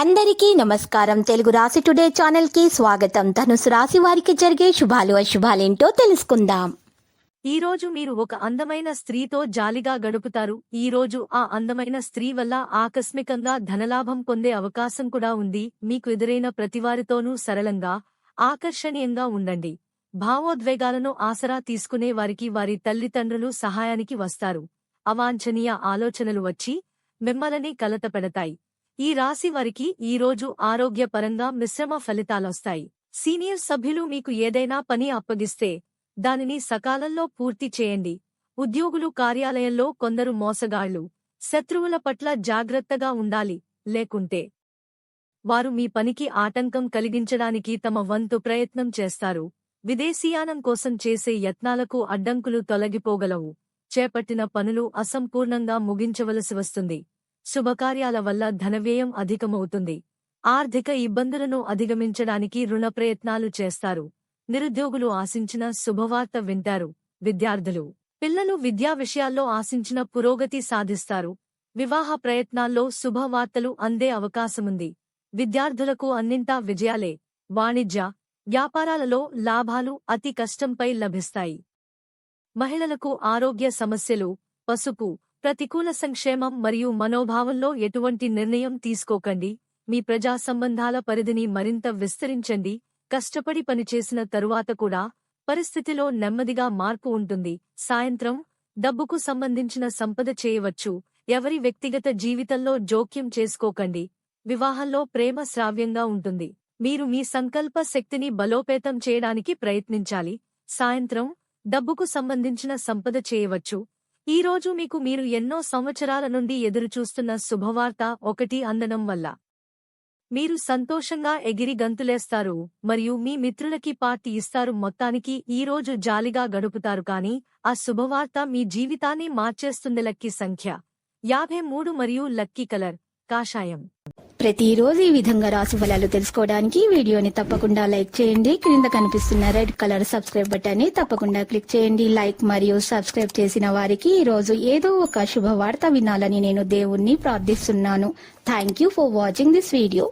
అందరికీ నమస్కారం. తెలుగు రాశి టుడే ఛానల్ కి స్వాగతం. ధనుసు రాశి వారికి జరిగే శుభాలు అశుభాలేంటో తెలుసుకుందాం. ఈ రోజు మీరు ఒక అందమైన స్త్రీతో జాలిగా గడుపుతారు. ఈ రోజు ఆ అందమైన స్త్రీ వల్ల ఆకస్మికంగా ధనలాభం పొందే అవకాశం కూడా ఉంది. మీకు ఎదురైన ప్రతివారితోనూ సరళంగా, ఆకర్షణీయంగా ఉండండి. భావోద్వేగాలను ఆసరా తీసుకునే వారికి వారి తల్లిదండ్రులు సహాయానికి వస్తారు. అవాంఛనీయ ఆలోచనలు వచ్చి మిమ్మల్ని కలతపెడతాయి. ఈ రాశి వారికి ఈ రోజు ఆరోగ్యపరంగా మిశ్రమ ఫలితాలొస్తాయి. సీనియర్ సభ్యులు మీకు ఏదైనా పని అప్పగిస్తే దానిని సకాలంలో పూర్తి చేయండి. ఉద్యోగులు కార్యాలయంలో కొందరు మోసగాళ్లు, శత్రువుల పట్ల జాగ్రత్తగా ఉండాలి. లేకుంటే వారు మీ పనికి ఆటంకం కలిగించడానికి తమ వంతు ప్రయత్నం చేస్తారు. విదేశీయానం కోసం చేసే యత్నాలకు అడ్డంకులు తొలగిపోగలవు. చేపట్టిన పనులు అసంపూర్ణంగా ముగించవలసి వస్తుంది. శుభకార్యాల వల్ల ధనవ్యయం అధికమవుతుంది. ఆర్థిక ఇబ్బందులను అధిగమించడానికి రుణ ప్రయత్నాలు చేస్తారు. నిరుద్యోగులు ఆశించిన శుభవార్త వింటారు. విద్యార్థులు, పిల్లలు విద్యా విషయాల్లో ఆశించిన పురోగతి సాధిస్తారు. వివాహ ప్రయత్నాల్లో శుభవార్తలు అందే అవకాశముంది. విద్యార్థులకు అన్నింటా విజయాలే. వాణిజ్య, వ్యాపారాలలో లాభాలు అతి కష్టంపై లభిస్తాయి. మహిళలకు ఆరోగ్య సమస్యలు, పసుపు, ప్రతికూల సంక్షేమం మరియు మనోభావంలో ఎటువంటి నిర్ణయం తీసుకోకండి. మీ ప్రజా సంబంధాల పరిధిని మరింత విస్తరించండి. కష్టపడి పనిచేసిన తరువాత కూడా పరిస్థితిలో నెమ్మదిగా మార్పు ఉంటుంది. సాయంత్రం డబ్బుకు సంబంధించిన సంపద చేయవచ్చు. ఎవరి వ్యక్తిగత జీవితంలో జోక్యం చేసుకోకండి. వివాహంలో ప్రేమ శ్రావ్యంగా ఉంటుంది. మీరు మీ సంకల్ప శక్తిని బలోపేతం చేయడానికి ప్రయత్నించాలి. సాయంత్రం డబ్బుకు సంబంధించిన సంపద చేయవచ్చు. ఈ రోజు మీకు మీరు ఎన్నో సంవత్సరాల నుండి ఎదురుచూస్తున్న శుభవార్త ఒకటి అందడం వల్ల మీరు సంతోషంగా ఎగిరి గంతులేస్తారు మరియు మీ మిత్రులకి పార్టీ ఇస్తారు. మొత్తానికి ఈ రోజు జాలిగా గడుపుతారు, కానీ ఆ శుభవార్త మీ జీవితాన్ని మార్చేస్తుంది. లక్కీ సంఖ్య 53 మరియు లక్కీ కలర్ కాషాయం. ప్రతిరోజు ఈ విధంగా రాశి ఫలాలు తెలుసుకోవడానికి వీడియోని తప్పకుండా లైక్ చేయండి. క్రింద కనిపిస్తున్న రెడ్ కలర్ సబ్స్క్రైబ్ బటన్ ని తప్పకుండా క్లిక్ చేయండి. లైక్ మరియు సబ్స్క్రైబ్ చేసిన వారికి ఈ రోజు ఏదో ఒక శుభవార్త వినాలని నేను దేవుణ్ణి ప్రార్థిస్తున్నాను. Thank you for watching this video.